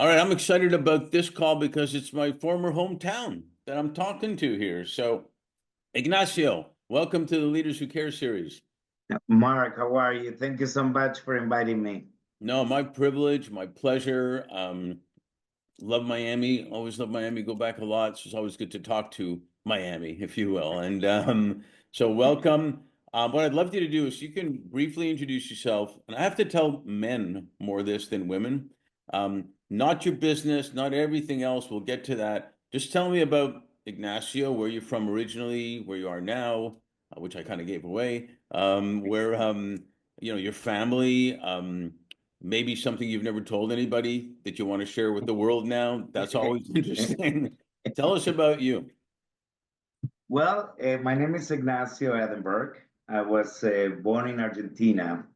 All right, I'm excited about this call because it's my former hometown that I'm talking to here. So, Ignacio, welcome to the Leaders Who Care series. Mark, how are you? Thank you so much for inviting me. No, my privilege, my pleasure. Love Miami, always love Miami, go back a lot. So it's always good to talk to Miami, if you will. And so welcome. What I'd love you to do is you can briefly introduce yourself. And I have to tell men more this than women. Not your business, not everything else. We'll get to that. Just tell me about Ignacio, where you're from originally, where you are now, which I kind of gave away. Where your family. Maybe something you've never told anybody that you want to share with the world now. That's always interesting. Tell us about you. Well, my name is Ignacio Edenburg. I was born in Argentina.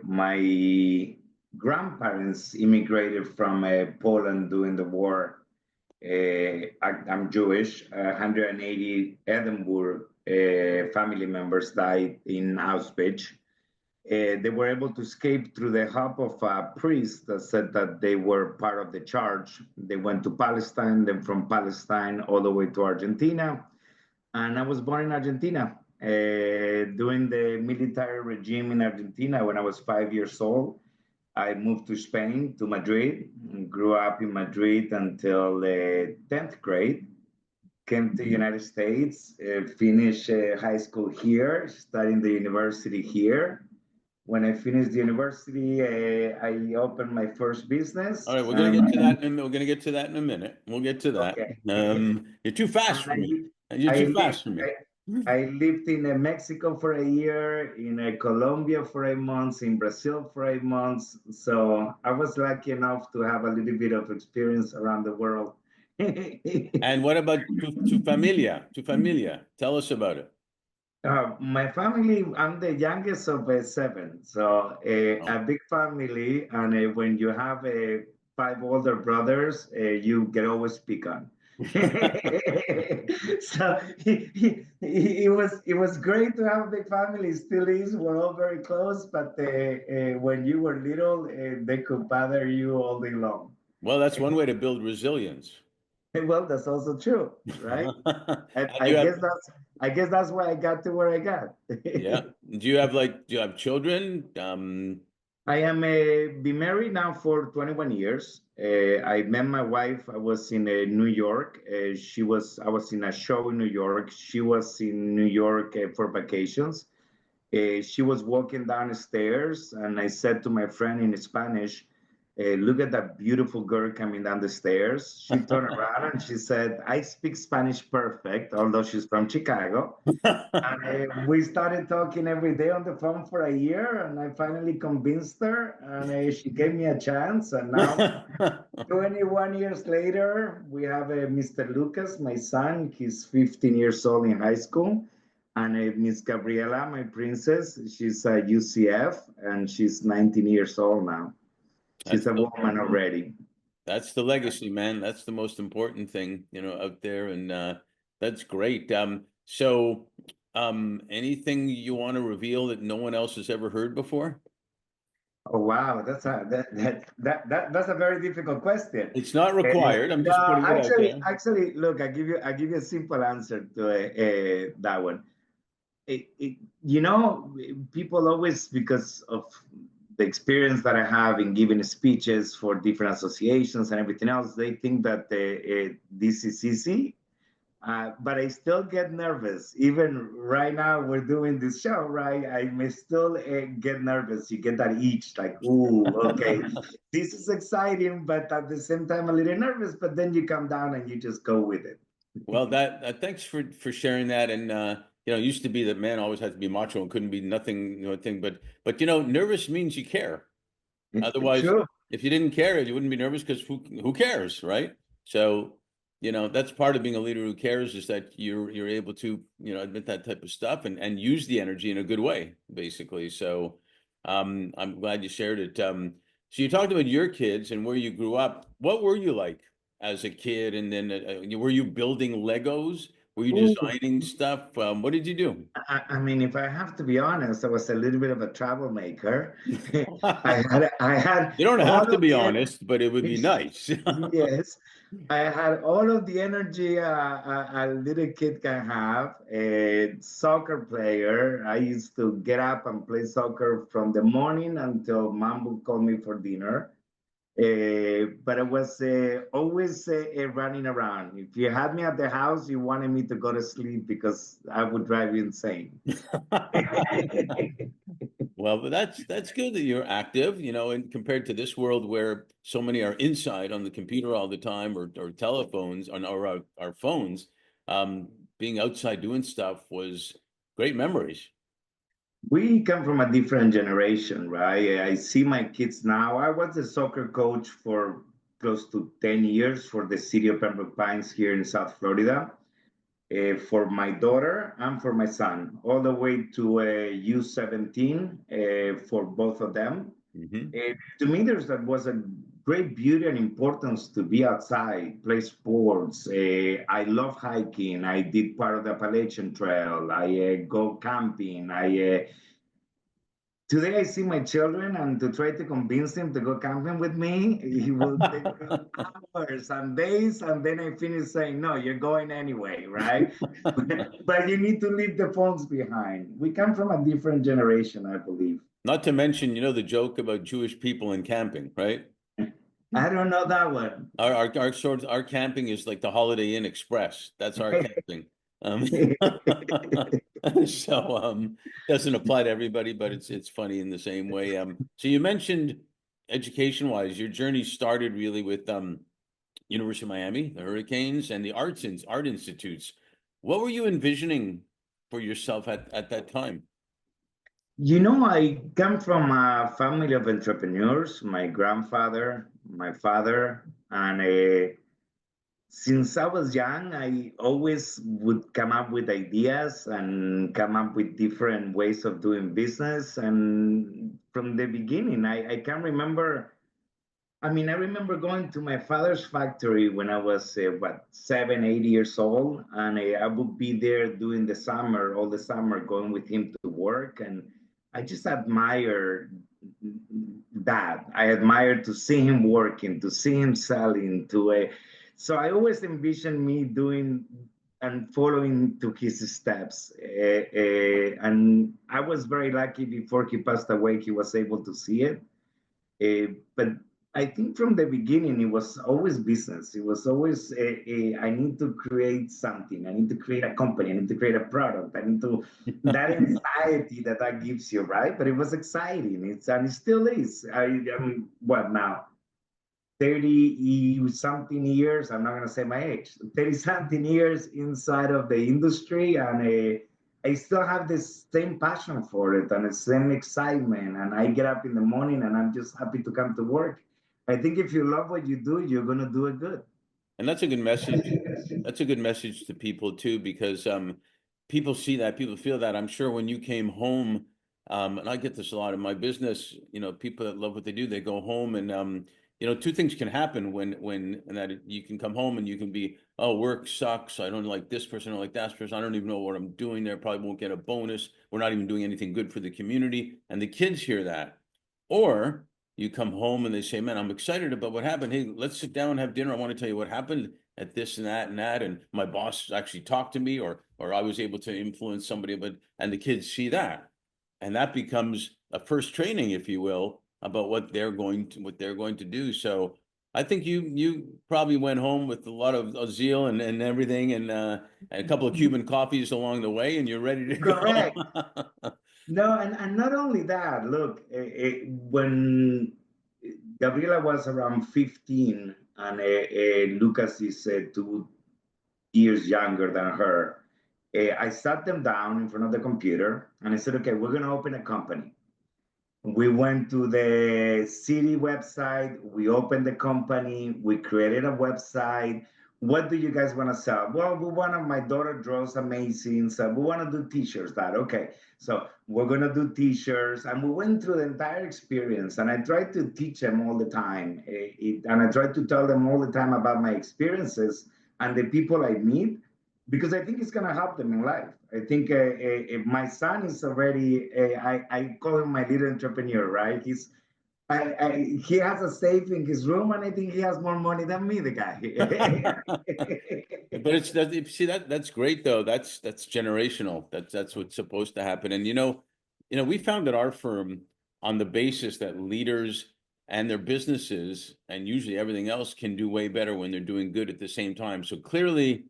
My grandparents immigrated from Poland during the war. I'm Jewish. 180 Edenburg family members died in Auschwitz. They were able to escape through the help of a priest that said that they were part of the charge. They went to Palestine, then from Palestine all the way to Argentina. And I was born in Argentina. During the military regime in Argentina, when I was 5 years old, I moved to Spain, to Madrid, and grew up in Madrid until the 10th grade. Came to the United States, finished high school here, studying the university here. When I finished the university, I opened my first business. All right, we're gonna get to that we're gonna get to that in a minute. We'll get to that. Okay. You're too fast And for me. You're I too lived, fast for me. I lived in Mexico for a year, in Colombia for 8 months, in Brazil for 8 months. So I was lucky enough to have a little bit of experience around the world. And what about tu familia? Tu familia. Tell us about it. My family, I'm the youngest of seven, so Oh. a big family. And when you have five older brothers, you get always pick on. So it was great to have a big family. It still is. We're all very close, but when you were little, they could bother you all day long. Well, that's one way to build resilience. Well, that's also true, right? I, And I you have, guess that's I guess that's why I got to where I got. yeah. Do you have children? I am been married now for 21 years. I met my wife. I was in New York. I was in a show in New York. She was in New York for vacations. She was walking down the stairs, and I said to my friend in Spanish, "Look at that beautiful girl coming down the stairs." She turned around and she said, "I speak Spanish perfect," although she's from Chicago. And we started talking every day on the phone for a year, and I finally convinced her, and she gave me a chance. And now, 21 years later, we have Mr. Lucas, my son. He's 15 years old in high school. And Miss Gabriela, my princess, she's a UCF, and she's 19 years old now. She's That's a woman already. That's the legacy, man. That's the most important thing, out there, and that's great. Anything you want to reveal that no one else has ever heard before? Oh wow, that's a very difficult question. It's not Uh, required. I'm just no, putting it out there. actually, look, I give you a simple answer to that one. You know, people always, because of the experience that I have in giving speeches for different associations and everything else, they think that this is easy. But I still get nervous. Even right now, we're doing this show, right? I may still get nervous. You get that itch, like, ooh, okay, this is exciting, but at the same time, a little nervous. But then you come down and you just go with it. Well, that thanks for sharing that. And it used to be that man always had to be macho and couldn't be nothing, thing. But nervous means you care. Otherwise, True. if you didn't care, you wouldn't be nervous because who cares, right? So, that's part of being a leader who cares is that you're able to, admit that type of stuff and use the energy in a good way, basically. So, I'm glad you shared it. So you talked about your kids and where you grew up. What were you like as a kid? And then were you building Legos? Were you Ooh, designing stuff? What did you do? I mean, if I have to be honest, I was a little bit of a troublemaker. I had You don't all have to of be the honest, but it would be nice. yes, I had all of the energy a little kid can have. A soccer player. I used to get up and play soccer from the morning until mom would call me for dinner. But I was always running around. If you had me at the house, you wanted me to go to sleep because I would drive you insane. Well, but that's good that you're active, and compared to this world where so many are inside on the computer all the time or telephones or our phones, being outside doing stuff was great memories. We come from a different generation, right? I see my kids now. I was a soccer coach for close to 10 years for the city of Pembroke Pines here in South Florida. For my daughter and for my son, all the way to U17 for both of them. Hmm. To me, that was a great beauty and importance to be outside, play sports. I love hiking. I did part of the Appalachian Trail. I go camping. I Today I see my children, and to try to convince them to go camping with me, he will take hours and days, and then I finish saying, "No, you're going anyway, right?" But you need to leave the phones behind. We come from a different generation, I believe. Not to mention, the joke about Jewish people and camping, right? I don't know that one. Our camping is like the Holiday Inn Express. That's our camping. Um, doesn't apply to everybody, but it's funny in the same way. So you mentioned education wise, your journey started really with University of Miami, the Hurricanes, and the art institutes. What were you envisioning for yourself at that time? I come from a family of entrepreneurs. My grandfather, my father, and since I was young, I always would come up with ideas and come up with different ways of doing business. And from the beginning, I can remember. I mean, I remember going to my father's factory when I was, 7, 8 years old, and I would be there during the summer, all the summer, going with him to work. And I just admired that. I admired to see him working, to see him selling, so I always envisioned me doing and following to his steps. And I was very lucky before he passed away, he was able to see it. But I think from the beginning, it was always business. It was always, I need to create something. I need to create a company. I need to create a product. I need to, that anxiety that gives you, right? But it was exciting. And it still is. I'm, what now? 30 something years, I'm not going to say my age, 30 something years inside of the industry. And I still have this same passion for it and the same excitement. And I get up in the morning and I'm just happy to come to work. I think if you love what you do, you're going to do it good. And that's a good message. That's a good message to people too, because people see that, people feel that. I'm sure when you came home, and I get this a lot in my business, people that love what they do, they go home and two things can happen when and that you can come home and you can be, oh, work sucks. I don't like this person, I don't like that person. I don't even know what I'm doing there. Probably won't get a bonus. We're not even doing anything good for the community. And the kids hear that. Or you come home and they say, man, I'm excited about what happened. Hey, let's sit down and have dinner. I want to tell you what happened at this and that and that. And my boss actually talked to me, or I was able to influence somebody, and the kids see that. And that becomes a first training, if you will, about what they're going to do. So I think you probably went home with a lot of zeal and everything, and a couple of Cuban coffees along the way, and you're ready to Correct. go. No, and not only that, look, when Gabriela was around 15 and Lucas is 2 years younger than her, I sat them down in front of the computer and I said, okay, we're going to open a company. We went to the city website, we opened the company, we created a website. What do you guys want to sell? Well, we want to, my daughter draws amazing, so we want to do t-shirts. That okay, so we're going to do t-shirts. And we went through the entire experience, and I tried to teach them all the time, and I tried to tell them all the time about my experiences and the people I meet. because I think it's going to help them in life. I think my son is already, I call him my little entrepreneur, right? He has a safe in his room, and I think he has more money than me, the guy. But it's that see that's great though. That's generational. That's what's supposed to happen. And we found at our firm on the basis that leaders and their businesses and usually everything else can do way better when they're doing good at the same time. So clearly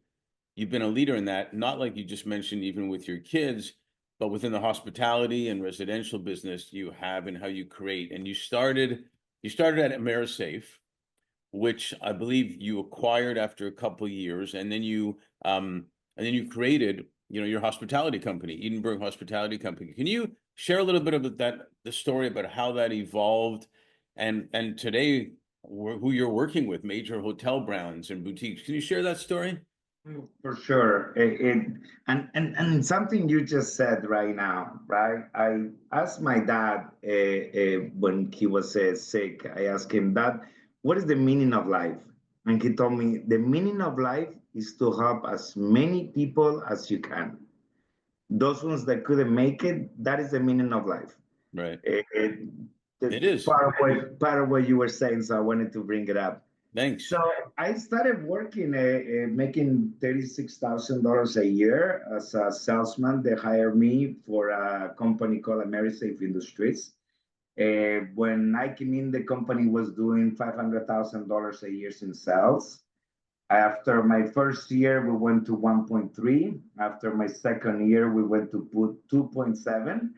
you've been a leader in that, not like you just mentioned, even with your kids, but within the hospitality and residential business you have and how you create. And you started at AmeriSafe, which I believe you acquired after a couple of years, and then you created, your hospitality company, Edenburg Hospitality Company. Can you share a little bit of the story about how that evolved, and today who you're working with, major hotel brands and boutiques? Can you share that story? For sure. And something you just said right now, right? I asked my dad when he was sick, I asked him, Dad, what is the meaning of life? And he told me, the meaning of life is to help as many people as you can. Those ones that couldn't make it, that is the meaning of life. Right. Uh, the It is. part of what you were saying, so I wanted to bring it up. Thanks. So I started working, making $36,000 a year as a salesman. They hired me for a company called AmeriSafe Industries. When I came in, the company was doing $500,000 a year in sales. After my first year, we went to 1.3. After my second year, we went to 2.7.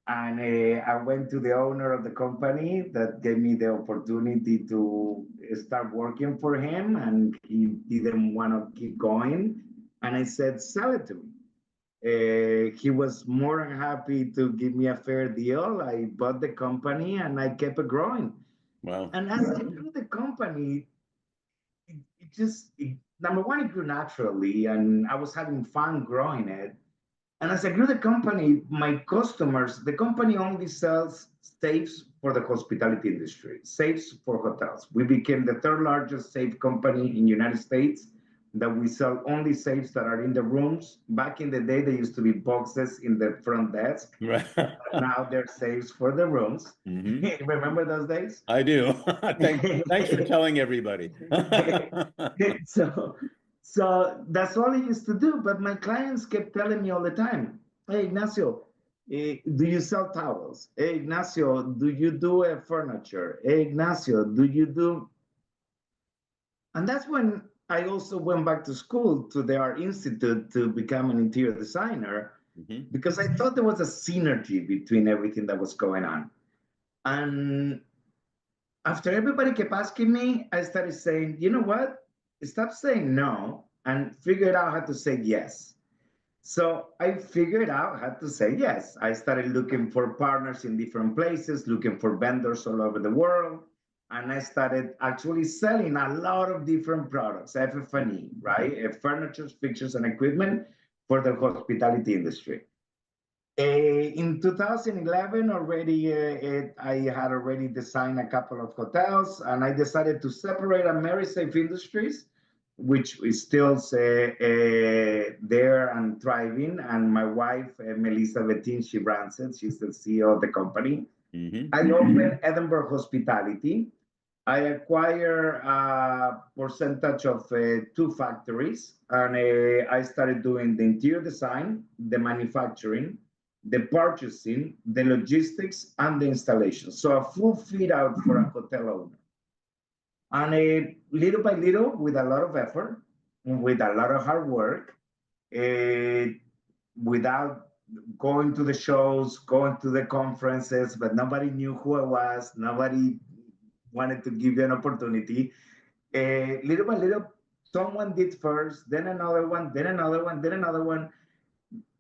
And I went to the owner of the company that gave me the opportunity to start working for him, and he didn't want to keep going. And I said, sell it to me. He was more than happy to give me a fair deal. I bought the company and I kept it growing. Wow. And as I grew the company, number one, it grew naturally, and I was having fun growing it. And as I grew the company, my customers, the company only sells safes for the hospitality industry, safes for hotels. We became the third largest safe company in the United States, that we sell only safes that are in the rooms. Back in the day, they used to be boxes in the front desk. Right. Now they're safes for the rooms. Hmm. Remember those days? I do. Thanks for telling everybody. so so that's all I used to do. But my clients kept telling me all the time, hey Ignacio, do you sell towels? Hey Ignacio, do you do furniture? Hey Ignacio, do you do? And that's when I also went back to school to the Art Institute to become an interior designer, Hmm. because I thought there was a synergy between everything that was going on. And after everybody kept asking me, I started saying, you know what? Stop saying no and figure out how to say yes. So I figured out how to say yes. I started looking for partners in different places, looking for vendors all over the world. And I started actually selling a lot of different products, FF&E, right? Furniture, fixtures, and equipment for the hospitality industry. In 2011, already, I had already designed a couple of hotels, and I decided to separate AmeriSafe Industries, which is still there and thriving. And my wife, Melissa Bettin, she runs it. She's the CEO of the company. Hmm. I opened Edenburg Hospitality. I acquire a percentage of two factories, and I started doing the interior design, the manufacturing, the purchasing, the logistics, and the installation. So a full fit out for a hotel owner. And little by little, with a lot of effort, with a lot of hard work, uh, without going to the shows, going to the conferences, but nobody knew who I was. Nobody wanted to give you an opportunity. Little by little, someone did first, then another one, then another one, then another one.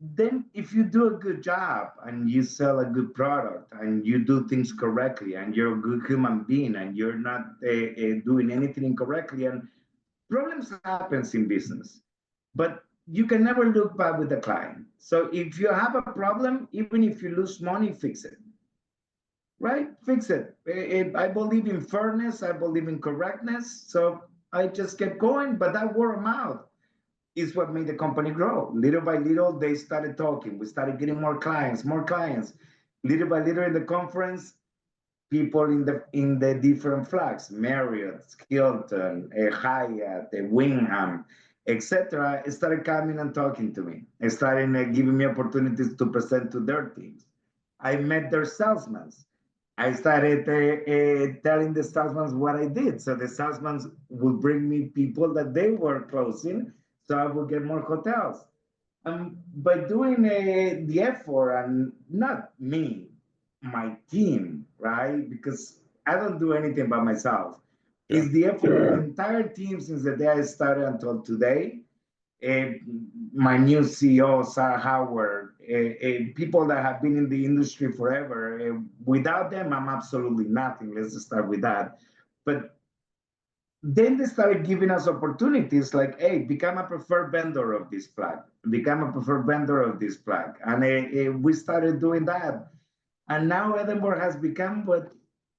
Then, if you do a good job and you sell a good product and you do things correctly and you're a good human being and you're not doing anything incorrectly, and problems happens in business, but you can never look bad with the client. So if you have a problem, even if you lose money, fix it. Right? Fix it. I believe in fairness. I believe in correctness. So I just kept going, but that word of mouth. is what made the company grow. Little by little, they started talking. We started getting more clients, more clients. Little by little in the conference, people in the different flags, Marriott, Hilton, Hyatt, Wingham, etc., started coming and talking to me. They started giving me opportunities to present to their teams. I met their salesmen. I started telling the salesmen what I did. So the salesmen would bring me people that they were closing, so I would get more hotels. By doing the effort, and not me, my team, right? Because I don't do anything by myself. Sure. It's the effort of the entire team since the day I started until today. Uh, my new CEO, Sarah Howard, people that have been in the industry forever. Without them, I'm absolutely nothing. Let's just start with that. But then they started giving us opportunities like, hey, become a preferred vendor of this flag, become a preferred vendor of this flag. And we started doing that. And now Edinburgh has become what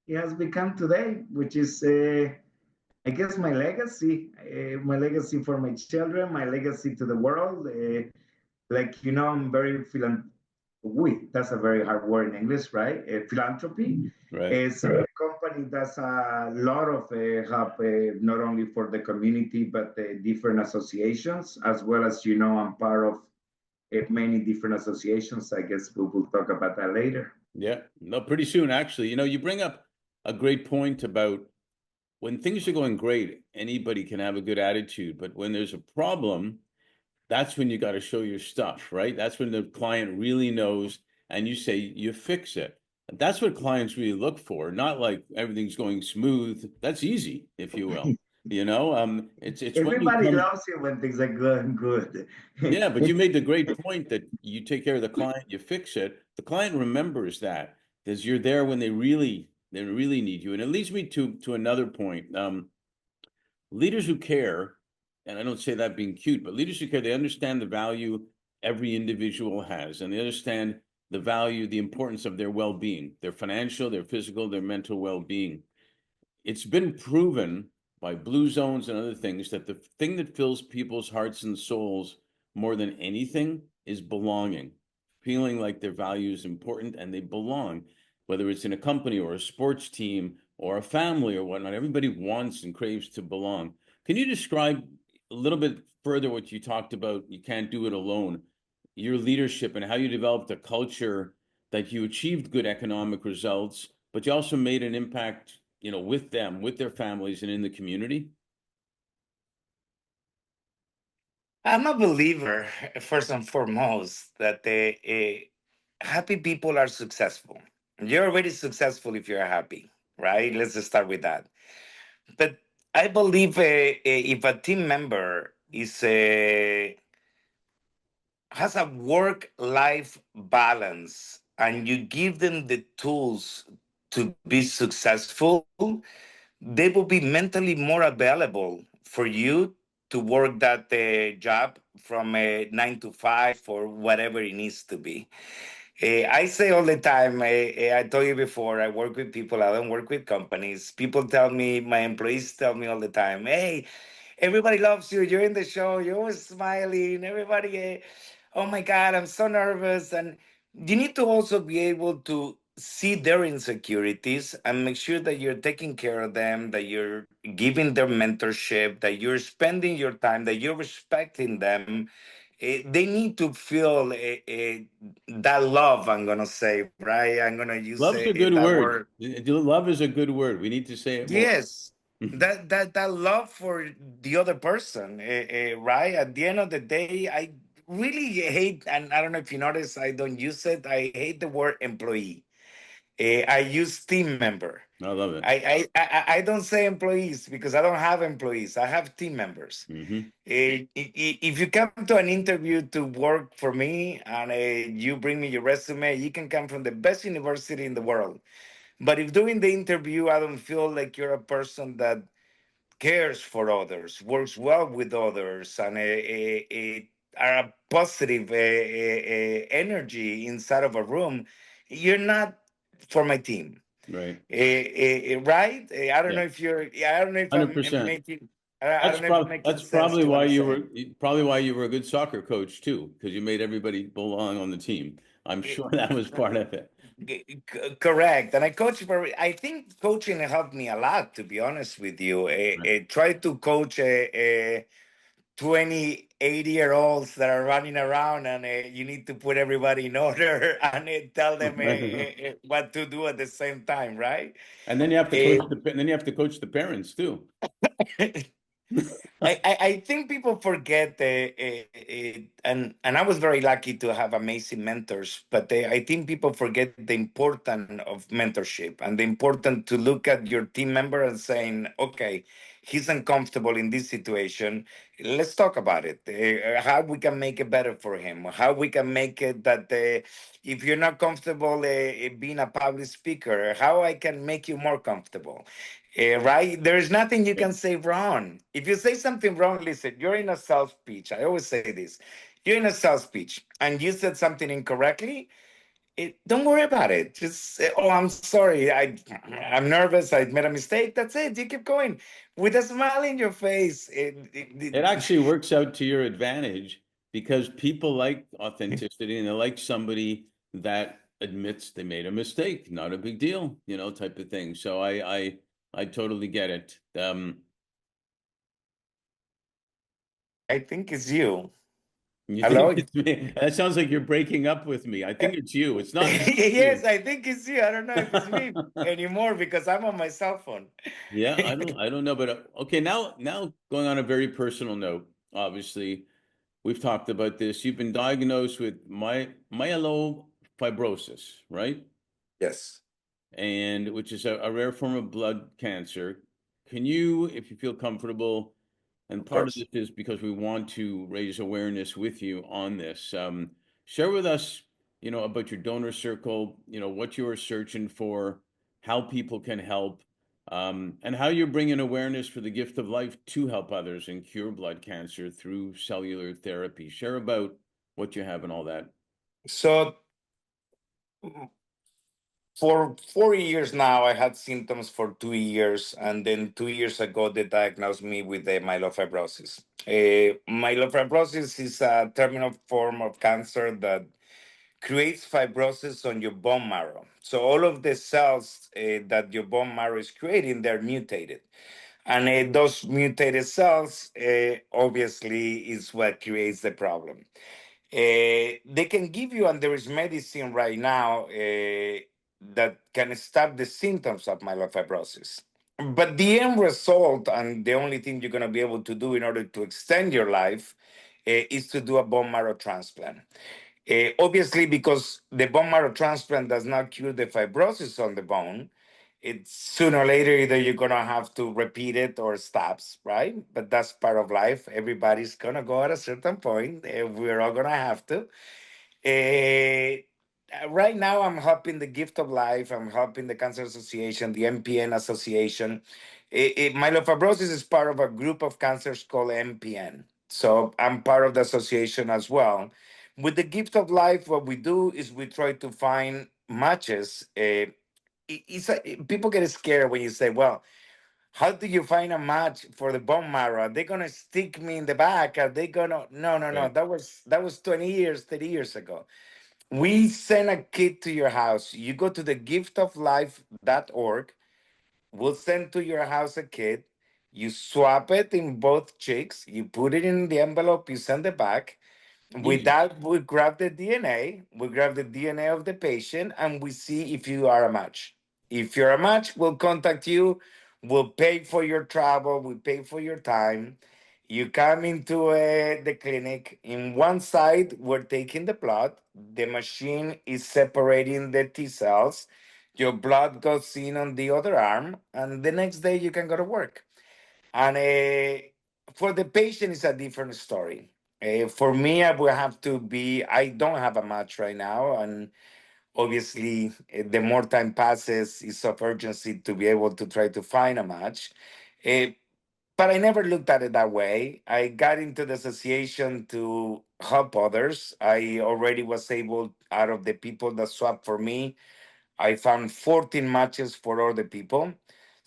it has become today, which is, I guess, my legacy for my children, my legacy to the world. Like, I'm very that's a very hard word in English, right? Philanthropy. Right. So the company does a lot of help, not only for the community, but different associations, as well as, I'm part of many different associations. I guess we will talk about that later. Yeah. No, pretty soon, actually. You bring up a great point about when things are going great, anybody can have a good attitude, but when there's a problem, that's when you got to show your stuff, right? That's when the client really knows and you say you fix it. That's what clients really look for, not like everything's going smooth. That's easy, if you will. It's when you Everybody come. loves you when things are going good. Yeah, but you made the great point that you take care of the client, you fix it. The client remembers that because you're there when they really need you. And it leads me to another point. Leaders who care, and I don't say that being cute, but leaders who care, they understand the value every individual has, and they understand the value, the importance of their well-being, their financial, their physical, their mental well-being. It's been proven by blue zones and other things that the thing that fills people's hearts and souls more than anything is belonging, feeling like their value is important and they belong, whether it's in a company or a sports team or a family or whatnot. Everybody wants and craves to belong. Can you describe a little bit further what you talked about? You can't do it alone. Your leadership and how you developed a culture that you achieved good economic results, but you also made an impact, with them, with their families, and in the community. I'm a believer, first and foremost, that the happy people are successful. You're already successful if you're happy, right? Let's just start with that. But I believe if a team member is has a work-life balance and you give them the tools to be successful, they will be mentally more available for you to work that job from 9 to 5 or whatever it needs to be. I say all the time, I told you before, I work with people, I don't work with companies. People tell me, my employees tell me all the time, hey, everybody loves you. You're in the show. You're always smiling. Everybody, oh my God, I'm so nervous. And you need to also be able to see their insecurities and make sure that you're taking care of them, that you're giving them mentorship, that you're spending your time, that you're respecting them. They need to feel that love, I'm going to say, right? I'm going to use Love's a good that word. word. Love is a good word. We need to say it more. Yes, that love for the other person, right? At the end of the day, I really hate, and I don't know if you notice, I don't use it. I hate the word employee. I use team member. I love it. I don't say employees because I don't have employees. I have team members. Hmm. If you come to an interview to work for me and you bring me your resume, you can come from the best university in the world. But if during the interview I don't feel like you're a person that cares for others, works well with others, and are a positive energy inside of a room, you're not for my team. Right. Right? I don't Yeah. know if you're. I don't know if I'm 100%. making. I don't know if I'm making That's sense probably to what why I'm you saying. were a good soccer coach too, because you made everybody belong on the team. I'm Eh, sure that was part of it. Correct. And I coach for, I think coaching helped me a lot, to be honest with you. Right. Try to coach 20, 80 year olds that are running around, and you need to put everybody in order and tell them what to do at the same time, right? And then you have to Uh, coach the parents too. I think people forget, and I was very lucky to have amazing mentors, but I think people forget the importance of mentorship and the importance to look at your team member and saying, okay, he's uncomfortable in this situation. Let's talk about it. How we can make it better for him. How we can make it that if you're not comfortable being a public speaker, how I can make you more comfortable. Right? There's nothing you can say wrong. If you say something wrong, listen, you're in a sales pitch. I always say this. You're in a sales pitch and you said something incorrectly. Don't worry about it. Just say, oh, I'm sorry. I'm nervous. I made a mistake. That's it. You keep going with a smile in your face. It actually works out to your advantage because people like authenticity and they like somebody that admits they made a mistake. Not a big deal, type of thing. So I totally get it. I think it's you. You think Hello? it's me? That sounds like you're breaking up with me. I think it's you. It's not me. It's Yes, you. I think it's you. I don't know if it's me anymore because I'm on my cell phone. Yeah, I don't know, but okay, now going on a very personal note, obviously, we've talked about this. You've been diagnosed with myelofibrosis, right? Yes, And which is a rare form of blood cancer. Can you, if you feel comfortable, and of part of course. this is because we want to raise awareness with you on this, share with us, about your donor circle, what you are searching for, how people can help, and how you're bringing awareness for the gift of life to help others and cure blood cancer through cellular therapy. Share about what you have and all that. So for 4 years now, I had symptoms for 2 years, and then 2 years ago, they diagnosed me with myelofibrosis. Myelofibrosis is a terminal form of cancer that creates fibrosis on your bone marrow. So all of the cells that your bone marrow is creating, they're mutated. And those mutated cells, obviously, is what creates the problem. They can give you, and there is medicine right now that can stop the symptoms of myelofibrosis. But the end result, and the only thing you're going to be able to do in order to extend your life, is to do a bone marrow transplant. Obviously, because the bone marrow transplant does not cure the fibrosis on the bone, it's sooner or later either you're gonna have to repeat it or stops, right? But that's part of life. Everybody's gonna go at a certain point. We're all gonna have to. Right now, I'm helping the Gift of Life. I'm helping the Cancer Association, the MPN Association. Myelofibrosis is part of a group of cancers called MPN. So I'm part of the association as well. With the Gift of Life, what we do is we try to find matches. People get scared when you say, well, how do you find a match for the bone marrow? Are they gonna stick me in the back? Are they gonna no, no, no. Right. That was 20 years, 30 years ago. We send a kit to your house. You go to the giftoflife.org. We'll send to your house a kit. You swap it in both cheeks. You put it in the envelope. You send it back. With Easy. that, we grab the DNA. We grab the DNA of the patient, and we see if you are a match. If you're a match, we'll contact you. We'll pay for your travel. We pay for your time. You come into the clinic. In one side, we're taking the blood. The machine is separating the T cells. Your blood goes in on the other arm, and the next day you can go to work. And for the patient, it's a different story. For me, I will have to be, I don't have a match right now. And obviously, the more time passes, it's of urgency to be able to try to find a match. Uh, but I never looked at it that way. I got into the association to help others. I already was able, out of the people that swapped for me, I found 14 matches for other people.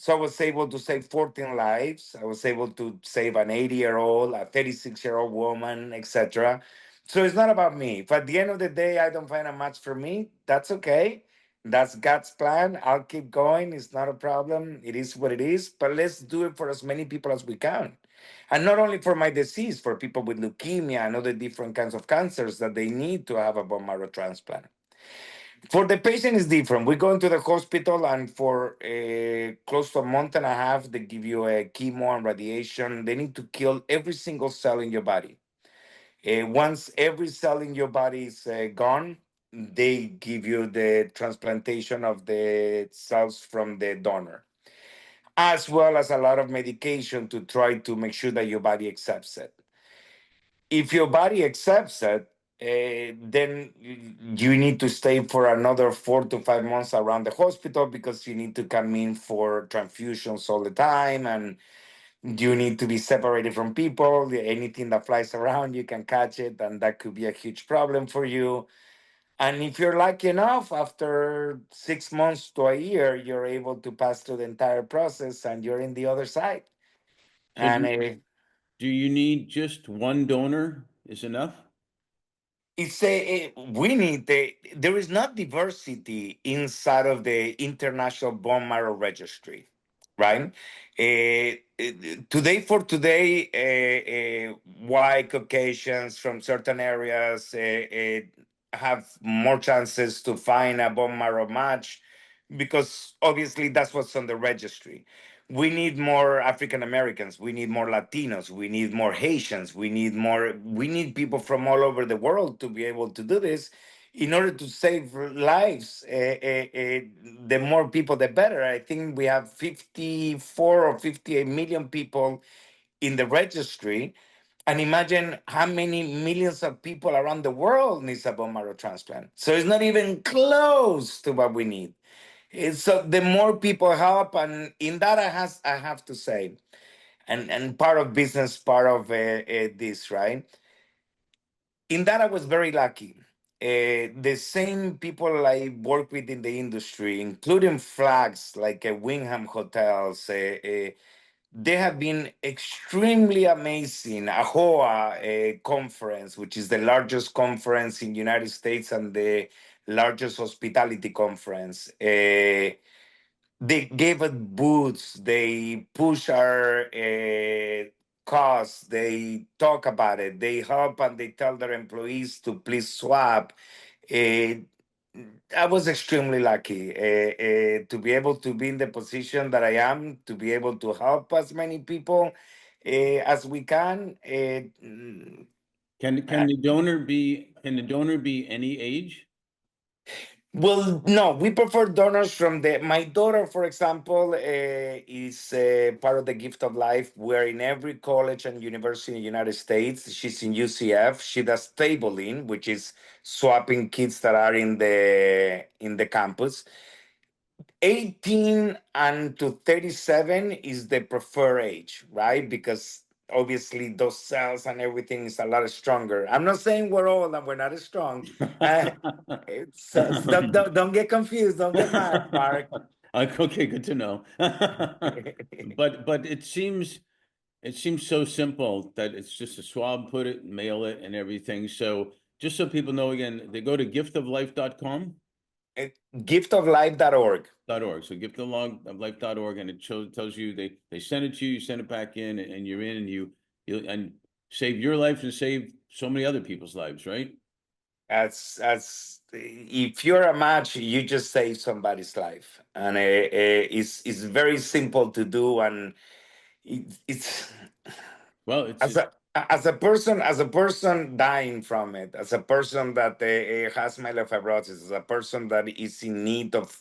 So I was able to save 14 lives. I was able to save an 80-year-old, a 36-year-old woman, etc. So it's not about me. If at the end of the day I don't find a match for me, that's okay. That's God's plan. I'll keep going. It's not a problem. It is what it is. But let's do it for as many people as we can. And not only for my disease, for people with leukemia and other different kinds of cancers that they need to have a bone marrow transplant. For the patient, it's different. We go into the hospital, and for close to a month and a half, they give you a chemo and radiation. They need to kill every single cell in your body. Once every cell in your body is gone, they give you the transplantation of the cells from the donor, as well as a lot of medication to try to make sure that your body accepts it. If your body accepts it, then you need to stay for another 4 to 5 months around the hospital because you need to come in for transfusions all the time, and you need to be separated from people. Anything that flies around, you can catch it, and that could be a huge problem for you. And if you're lucky enough, after 6 months to a year, you're able to pass through the entire process and you're in the other side. So And do you need just one donor is enough? it's a we need there is not diversity inside of the international bone marrow registry, right? Today for today, white Caucasians from certain areas have more chances to find a bone marrow match because obviously that's what's on the registry. We need more African Americans, we need more Latinos, we need more Haitians, we need people from all over the world to be able to do this in order to save lives. The more people the better. I think we have 54 or 58 million people in the registry, and imagine how many millions of people around the world needs a bone marrow transplant. So it's not even close to what we need. So the more people help, and in that I have to say, and part of business, part of this, right? In that I was very lucky. The same people I work with in the industry, including flags like Wingham Hotels, they have been extremely amazing. AHOA conference, which is the largest conference in the United States and the largest hospitality conference. They gave us booths, they push our costs, they talk about it, they help and they tell their employees to please swap. Uh, I was extremely lucky to be able to be in the position that I am, to be able to help as many people as we can. Can the donor be any age? Well, no, we prefer donors from the. My daughter, for example, is part of the Gift of Life. We're in every college and university in the United States. She's in UCF. She does tabling, which is swapping kids that are in the campus. 18 and to 37 is the preferred age, right? Because obviously those cells and everything is a lot stronger. I'm not saying we're old and we're not as strong. Uh, don't get confused. Don't get mad, Mark. Okay, good to know. But it seems so simple that it's just a swab, put it, mail it, and everything. So just so people know again, they go to giftoflife.com. Giftoflife.org. .org. So giftoflife.org, and it tells you they send it to you, you send it back in, and you're in, and you and save your life and save so many other people's lives, right? As if you're a match, you just save somebody's life, and it's very simple to do, and it's Well, as a person dying from it, as a person that has myelofibrosis, as a person that is in need of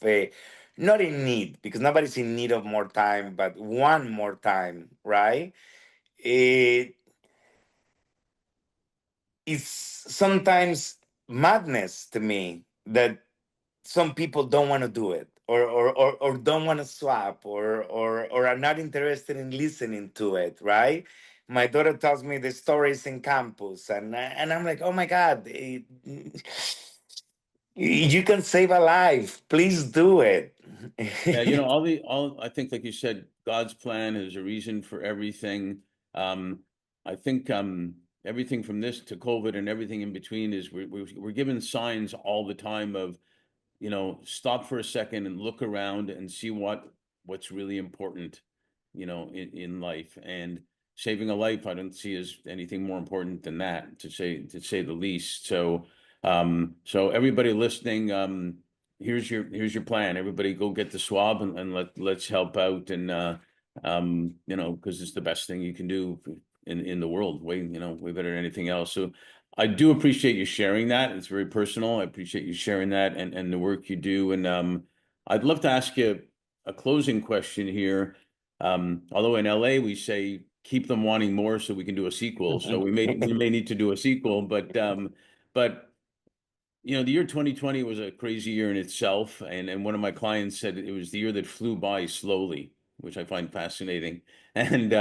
not in need because nobody's in need of more time, but one more time, right? It is sometimes madness to me that some people don't want to do it or don't want to swap or are not interested in listening to it, right? My daughter tells me the stories in campus, and I'm like, oh my God, you can save a life, please do it. Yeah, I think, like you said, God's plan is a reason for everything. I think everything from this to COVID and everything in between is we're given signs all the time of, stop for a second and look around and see what's really important, in life. And saving a life, I don't see as anything more important than that, to say the least. So everybody listening, here's your plan. Everybody go get the swab, and let's help out, and because it's the best thing you can do in the world, way better than anything else. So I do appreciate you sharing that. It's very personal. I appreciate you sharing that, and the work you do. And I'd love to ask you a closing question here. Although in LA we say keep them wanting more so we can do a sequel. So we may need to do a sequel, but the year 2020 was a crazy year in itself, and one of my clients said it was the year that flew by slowly, which I find fascinating. And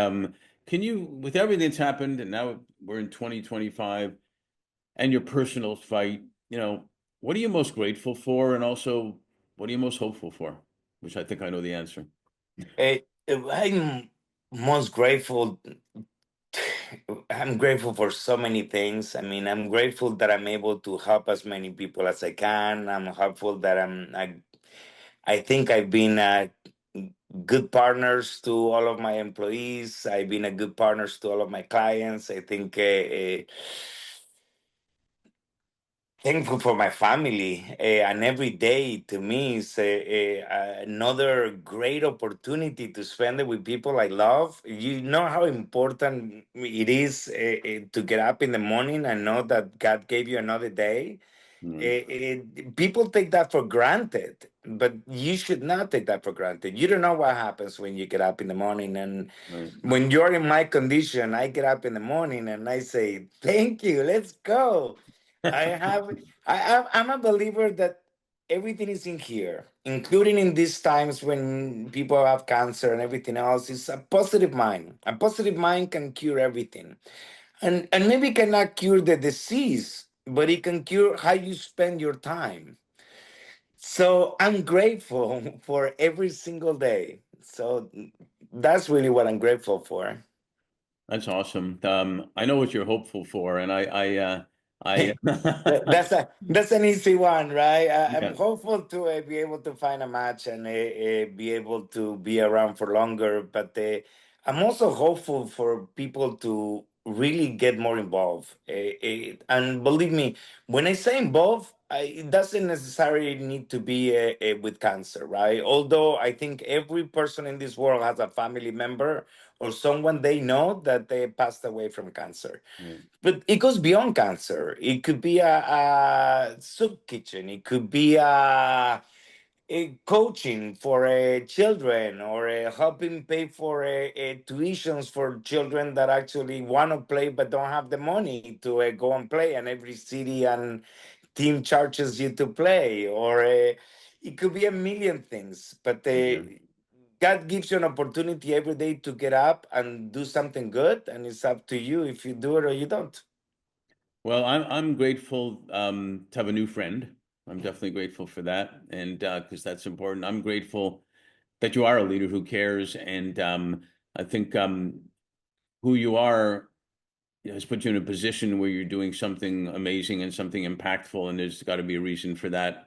can you, with everything that's happened, and now we're in 2025, and your personal fight, what are you most grateful for, and also what are you most hopeful for? Which I think I know the answer. I'm most grateful. I'm grateful for so many things. I mean, I'm grateful that I'm able to help as many people as I can. I'm hopeful that I think I've been good partners to all of my employees. I've been a good partners to all of my clients. I think thankful for my family, and every day to me is another great opportunity to spend it with people I love. You know how important it is to get up in the morning and know that God gave you another day. People take that for granted, but you should not take that for granted. You don't know what happens when you get up in the morning. And Right. when you're in my condition, I get up in the morning and I say, "Thank you, let's go." I have, I'm a believer that everything is in here, including in these times when people have cancer and everything else. Is a positive mind. A positive mind can cure everything, and maybe cannot cure the disease, but it can cure how you spend your time. So I'm grateful for every single day. So that's really what I'm grateful for. That's awesome. I know what you're hopeful for, and I That's an easy one, right? I'm yeah, hopeful to be able to find a match and be able to be around for longer. But I'm also hopeful for people to really get more involved. And believe me, when I say involved, it doesn't necessarily need to be with cancer, right? Although I think every person in this world has a family member or someone they know that they passed away from cancer. right. But it goes beyond cancer. It could be a soup kitchen. It could be a coaching for children, or helping pay for tuitions for children that actually want to play but don't have the money to go and play. And every city and team charges you to play. Or it could be a million things. But Yeah. God gives you an opportunity every day to get up and do something good. And it's up to you if you do it or you don't. Well, I'm grateful to have a new friend. I'm definitely grateful for that, and because that's important. I'm grateful that you are a leader who cares, and I think who you are has put you in a position where you're doing something amazing and something impactful, and there's got to be a reason for that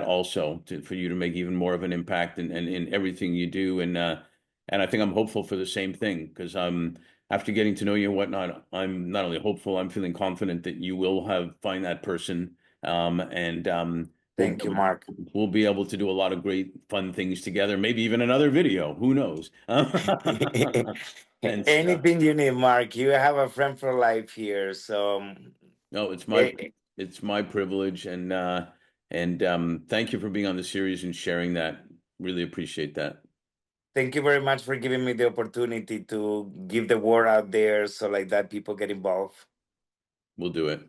also, for you to make even more of an impact and in everything you do. And I think I'm hopeful for the same thing, because after getting to know you and whatnot, I'm not only hopeful, I'm feeling confident that you will find that person, and we'll be Thank you, able, Mark. we'll be able to do a lot of great fun things together, maybe even another video, who knows. And Anything you need, Mark. You have a friend for life here. So, no, eh, it's my privilege, and thank you for being on the series and sharing that. Really appreciate that. thank you very much for giving me the opportunity to give the word out there so like that people get involved. We'll do it.